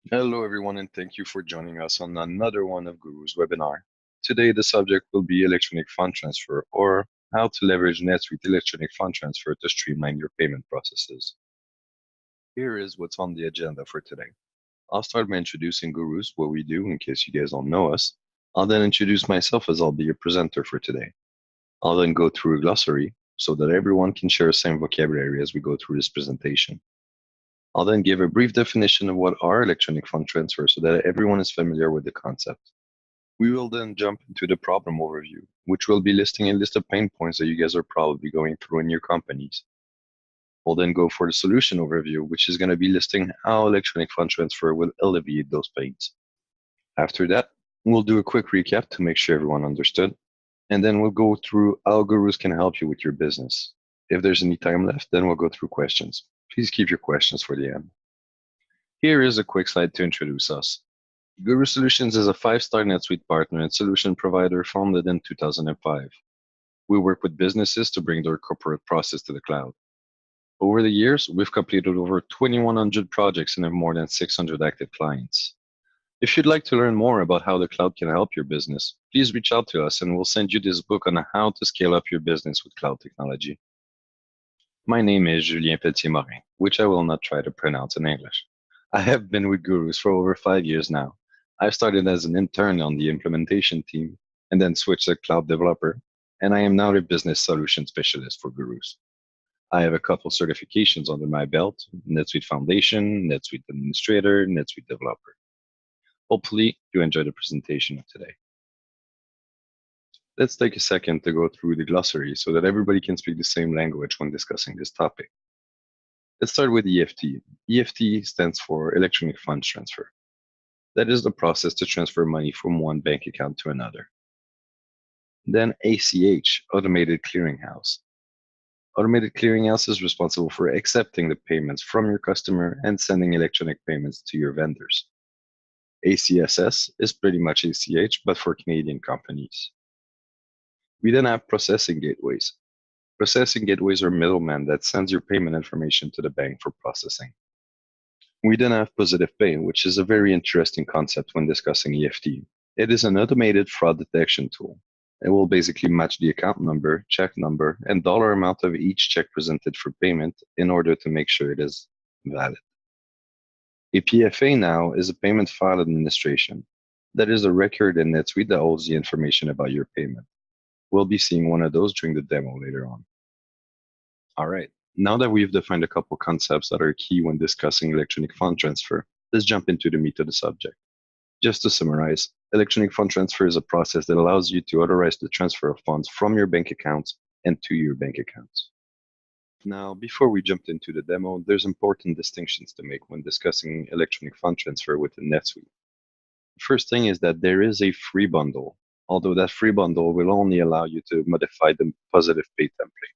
Hello, everyone, and thank you for joining us on another one of Guru's webinar. Today, the subject will be electronic fund transfer, or how to leverage NetSuite electronic fund transfer to streamline your payment processes. Here is what's on the agenda for today. I'll start by introducing Gurus, what we do in case you guys don't know us. I'll then introduce myself as I'll be your presenter for today. I'll then go through a glossary so that everyone can share the same vocabulary as we go through this presentation. I'll then give a brief definition of what are electronic fund transfers so that everyone is familiar with the concept. We will then jump into the problem overview, which will be listing a list of pain points that you guys are probably going through in your companies. We'll then go for the solution overview, which is going to be listing how electronic fund transfer will alleviate those pains. After that, we'll do a quick recap to make sure everyone understood, and then we'll go through how Gurus can help you with your business. If there's any time left, then we'll go through questions. Please keep your questions for the end. Here is a quick slide to introduce us. Guru Solutions is a 5-star NetSuite partner and solution provider founded in 2005. We work with businesses to bring their corporate process to the cloud. Over the years, we've completed over 2,100 projects and have more than 600 active clients. If you'd like to learn more about how the cloud can help your business, please reach out to us and we'll send you this book on how to scale up your business with cloud technology. My name is Julien Pelletier-Morin, which I will not try to pronounce in English. I have been with Gurus for over 5 years now. I started as an intern on the implementation team and then switched to cloud developer, and I am now a business solution specialist for Gurus. I have a couple certifications under my belt: NetSuite Foundation, NetSuite Administrator, NetSuite Developer. Hopefully, you enjoy the presentation of today. Let's take a second to go through the glossary so that everybody can speak the same language when discussing this topic. Let's start with EFT. EFT stands for Electronic Funds Transfer. That is the process to transfer money from one bank account to another. Then ACH, Automated Clearinghouse. Automated Clearinghouse is responsible for accepting the payments from your customer and sending electronic payments to your vendors. ACSS is pretty much ACH, but for Canadian companies. We then have processing gateways. Processing gateways are middlemen that sends your payment information to the bank for processing. We then have Positive Pay, which is a very interesting concept when discussing EFT. It is an automated fraud detection tool. It will basically match the account number, check number, and dollar amount of each check presented for payment in order to make sure it is valid. A PFA now is a payment file administration. That is a record in NetSuite that holds the information about your payment. We'll be seeing one of those during the demo later on. All right, now that we've defined a couple concepts that are key when discussing electronic fund transfer, let's jump into the meat of the subject. Just to summarize, electronic fund transfer is a process that allows you to authorize the transfer of funds from your bank accounts and to your bank accounts. Now, before we jump into the demo, there's important distinctions to make when discussing electronic fund transfer within NetSuite. The first thing is that there is a free bundle, although that free bundle will only allow you to modify the Positive Pay template.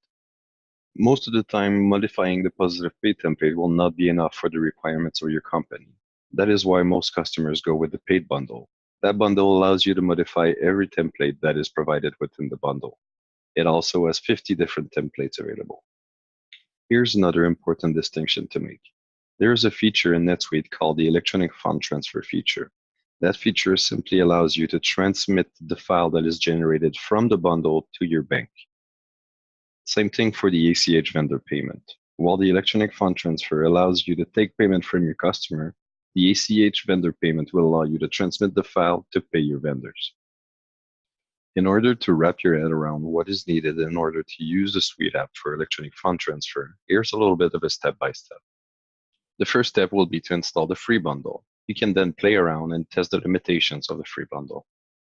Most of the time, modifying the Positive Pay template will not be enough for the requirements of your company. That is why most customers go with the paid bundle. That bundle allows you to modify every template that is provided within the bundle. It also has 50 different templates available. Here's another important distinction to make. There is a feature in NetSuite called the Electronic Fund Transfer feature. That feature simply allows you to transmit the file that is generated from the bundle to your bank. Same thing for the ACH vendor payment. While the electronic fund transfer allows you to take payment from your customer, the ACH vendor payment will allow you to transmit the file to pay your vendors. In order to wrap your head around what is needed in order to use the Suite app for electronic fund transfer, here's a little bit of a step-by-step. The first step will be to install the free bundle. You can then play around and test the limitations of the free bundle.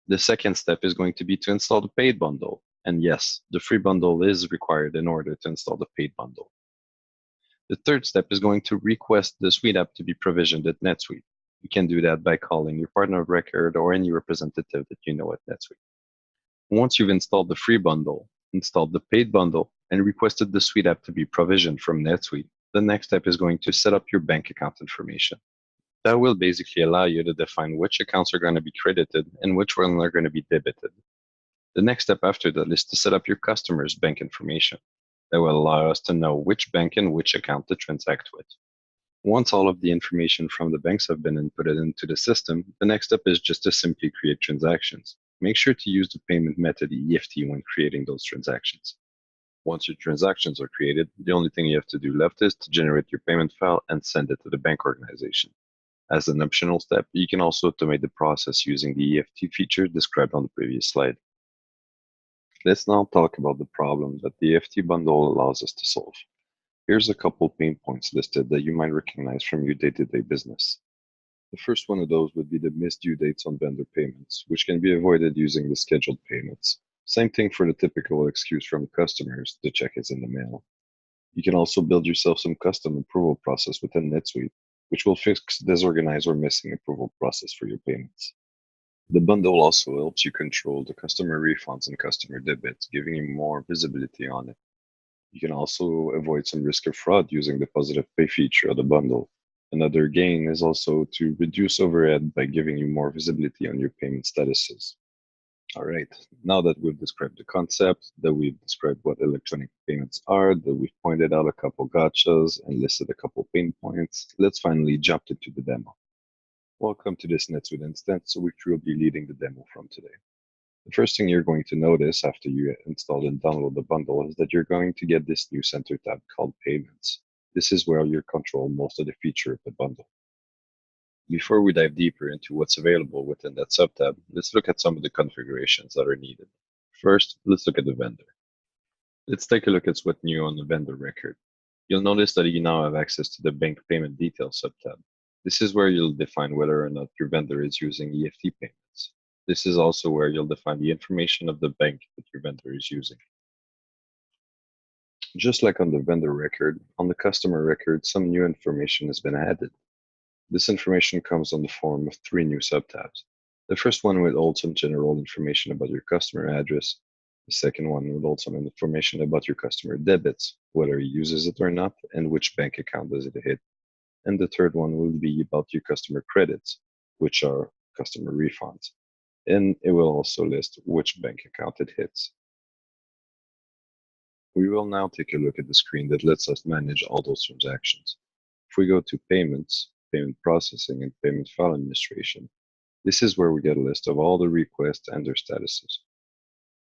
The second step is going to be to install the paid bundle. And yes, the free bundle is required in order to install the paid bundle. The third step is going to request the Suite app to be provisioned at NetSuite. You can do that by calling your partner of record or any representative that you know at NetSuite. Once you've installed the free bundle, installed the paid bundle, and requested the Suite app to be provisioned from NetSuite, the next step is going to set up your bank account information. That will basically allow you to define which accounts are going to be credited and which ones are going to be debited. The next step after that is to set up your customer's bank information. That will allow us to know which bank and which account to transact with. Once all of the information from the banks have been inputted into the system, the next step is just to simply create transactions. Make sure to use the payment method EFT when creating those transactions. Once your transactions are created, the only thing you have to do left is to generate your payment file and send it to the bank organization. As an optional step, you can also automate the process using the EFT feature described on the previous slide. Let's now talk about the problem that the EFT bundle allows us to solve. Here's a couple pain points listed that you might recognize from your day-to-day business. The first one of those would be the missed due dates on vendor payments, which can be avoided using the scheduled payments. Same thing for the typical excuse from customers, the check is in the mail. You can also build yourself some custom approval process within NetSuite, which will fix disorganized or missing approval process for your payments. The bundle also helps you control the customer refunds and customer debits, giving you more visibility on it. You can also avoid some risk of fraud using the positive pay feature of the bundle. Another gain is also to reduce overhead by giving you more visibility on your payment statuses. All right, now that we've described the concept, that we've described what electronic payments are, that we've pointed out a couple gotchas and listed a couple pain points, let's finally jump into the demo. Welcome to this NetSuite instance, which we'll be leading the demo from today. The first thing you're going to notice after you install and download the bundle is that you're going to get this new center tab called Payments. This is where you control most of the feature of the bundle. Before we dive deeper into what's available within that subtab, let's look at some of the configurations that are needed. First, let's look at the vendor. Let's take a look at what's new on the vendor record. You'll notice that you now have access to the bank payment details subtab. This is where you'll define whether or not your vendor is using EFT payments. This is also where you'll define the information of the bank that your vendor is using. Just like on the vendor record, on the customer record, some new information has been added. This information comes on the form of 3 new subtabs. The first one will hold some general information about your customer address. The second one will hold some information about your customer debits, whether he uses it or not, and which bank account does it hit. And the third one will be about your customer credits, which are customer refunds. And it will also list which bank account it hits. We will now take a look at the screen that lets us manage all those transactions. If we go to Payments, Payment Processing, and Payment File Administration, this is where we get a list of all the requests and their statuses.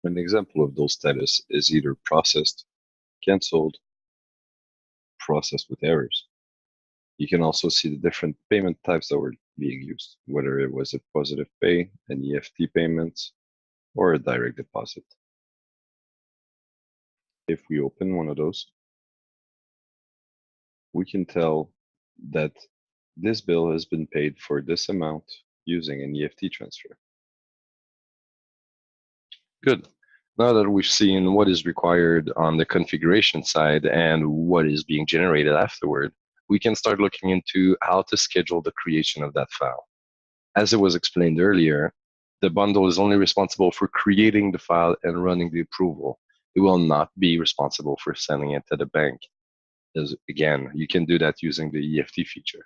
An example of those status is either processed, canceled, processed with errors. You can also see the different payment types that were being used, whether it was a positive pay, an EFT payments, or a direct deposit. If we open one of those, we can tell that this bill has been paid for this amount using an EFT transfer. Good. Now that we've seen what is required on the configuration side and what is being generated afterward, we can start looking into how to schedule the creation of that file. As it was explained earlier, the bundle is only responsible for creating the file and running the approval. It will not be responsible for sending it to the bank. As again, you can do that using the EFT feature.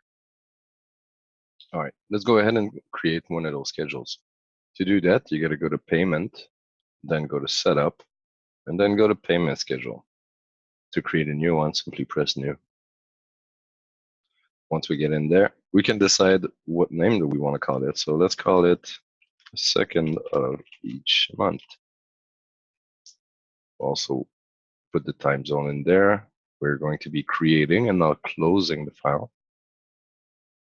All right, let's go ahead and create one of those schedules. To do that, you got to go to Payment, then go to Setup, and then go to Payment Schedule. To create a new one, simply press New. Once we get in there, we can decide what name do we want to call it. So let's call it 2nd of each month. Also put the time zone in there. We're going to be creating and not closing the file.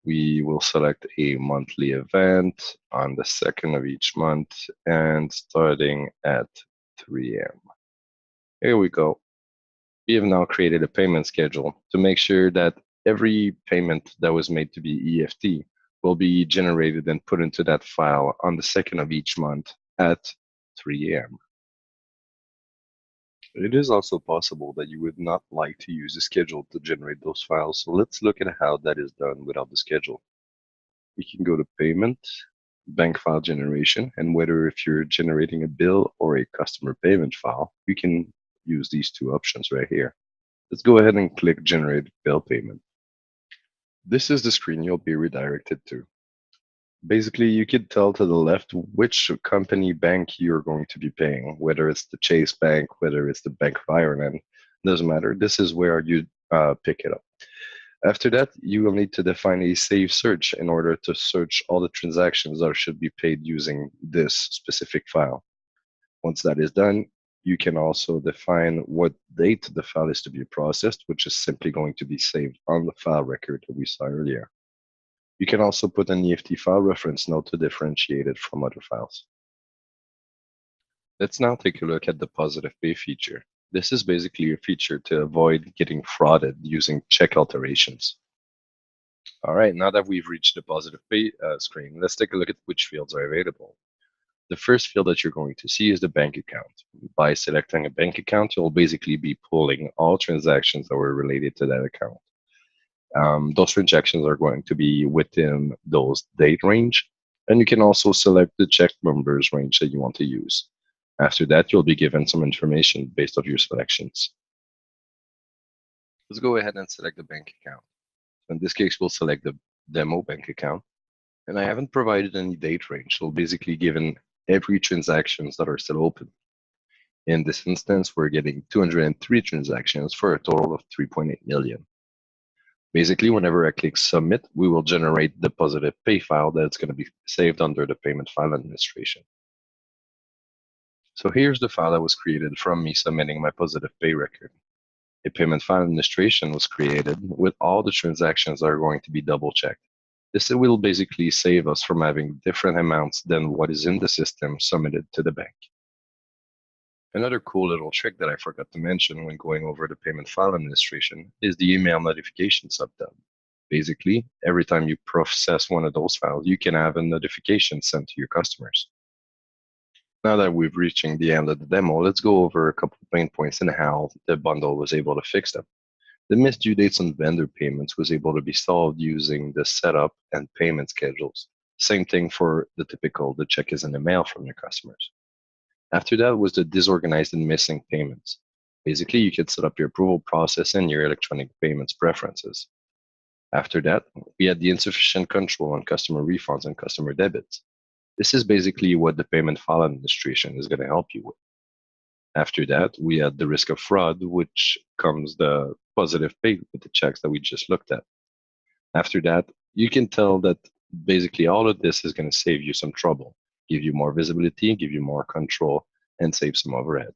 We will select a monthly event on the 2nd of each month and starting at 3 a.m. Here we go. We have now created a payment schedule to make sure that every payment that was made to be EFT will be generated and put into that file on the 2nd of each month at 3 a.m. It is also possible that you would not like to use a schedule to generate those files, so let's look at how that is done without the schedule. We can go to Payment, Bank File Generation, and whether if you're generating a bill or a customer payment file, you can use these 2 options right here. Let's go ahead and click Generate Bill Payment. This is the screen you'll be redirected to. Basically, you could tell to the left which company bank you're going to be paying, whether it's the Chase Bank, whether it's the Bank of Ireland, doesn't matter. This is where you pick it up. After that, you will need to define a save search in order to search all the transactions that should be paid using this specific file. Once that is done, you can also define what date the file is to be processed, which is simply going to be saved on the file record that we saw earlier. You can also put an EFT file reference node to differentiate it from other files. Let's now take a look at the positive pay feature. This is basically a feature to avoid getting frauded using check alterations. All right, now that we've reached the positive pay screen, let's take a look at which fields are available. The first field that you're going to see is the bank account. By selecting a bank account, you'll basically be pulling all transactions that were related to that account. Those transactions are going to be within those date range, and you can also select the check numbers range that you want to use. After that, you'll be given some information based off your selections. Let's go ahead and select the bank account. In this case, we'll select the demo bank account, and I haven't provided any date range, so basically given every transactions that are still open. In this instance, we're getting 203 transactions for a total of 3.8 million. Basically, whenever I click submit, we will generate the positive pay file that's going to be saved under the payment file administration. So here's the file that was created from me submitting my positive pay record. A payment file administration was created with all the transactions that are going to be double checked. This will basically save us from having different amounts than what is in the system submitted to the bank. Another cool little trick that I forgot to mention when going over the payment file administration is the email notification subtab. Basically, every time you process one of those files, you can have a notification sent to your customers. Now that we've reaching the end of the demo, let's go over a couple of pain points and how the bundle was able to fix them. The missed due dates on vendor payments was able to be solved using the setup and payment schedules. Same thing for the typical, the check is in the mail from your customers. After that was the disorganized and missing payments. Basically, you could set up your approval process and your electronic payments preferences. After that, we had the insufficient control on customer refunds and customer debits. This is basically what the payment file administration is going to help you with. After that, we had the risk of fraud, which comes the positive pay with the checks that we just looked at. After that, you can tell that basically all of this is going to save you some trouble, give you more visibility, give you more control, and save some overhead.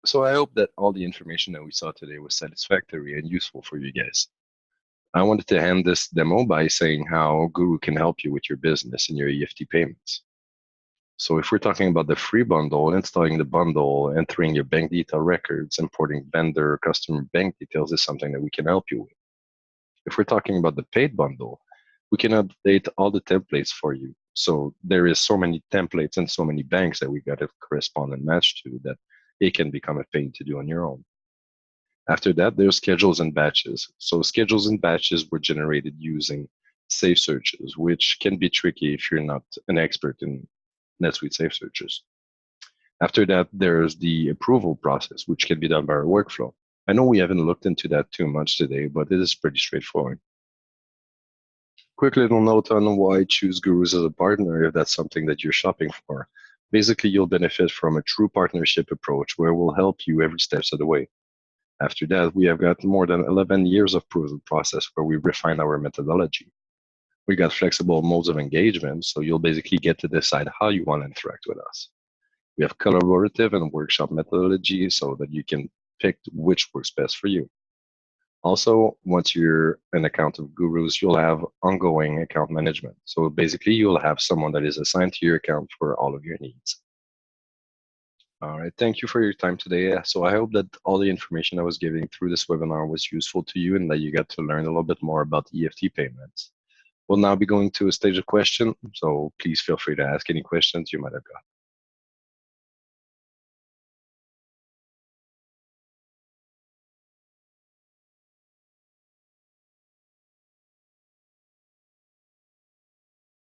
So I hope that all the information that we saw today was satisfactory and useful for you guys. I wanted to end this demo by saying how Guru can help you with your business and your EFT payments. So if we're talking about the free bundle, installing the bundle, entering your bank detail records, importing vendor customer bank details is something that we can help you with. If we're talking about the paid bundle, we can update all the templates for you. So there is so many templates and so many banks that we got to correspond and match to that it can become a pain to do on your own. After that, there's schedules and batches. So schedules and batches were generated using safe searches, which can be tricky if you're not an expert in NetSuite safe searches. After that, there's the approval process, which can be done by our workflow. I know we haven't looked into that too much today, but it is pretty straightforward. Quick little note on why choose Gurus as a partner if that's something that you're shopping for. Basically, you'll benefit from a true partnership approach where we'll help you every step of the way. After that, we have got more than 11 years of proven process where we refine our methodology. We got flexible modes of engagement, so you'll basically get to decide how you want to interact with us. We have collaborative and workshop methodology so that you can pick which works best for you. Also, once you're an account of Gurus, you'll have ongoing account management. So basically, you'll have someone that is assigned to your account for all of your needs. All right, thank you for your time today. So I hope that all the information I was giving through this webinar was useful to you and that you got to learn a little bit more about EFT payments. We'll now be going to a stage of question, so please feel free to ask any questions you might have got.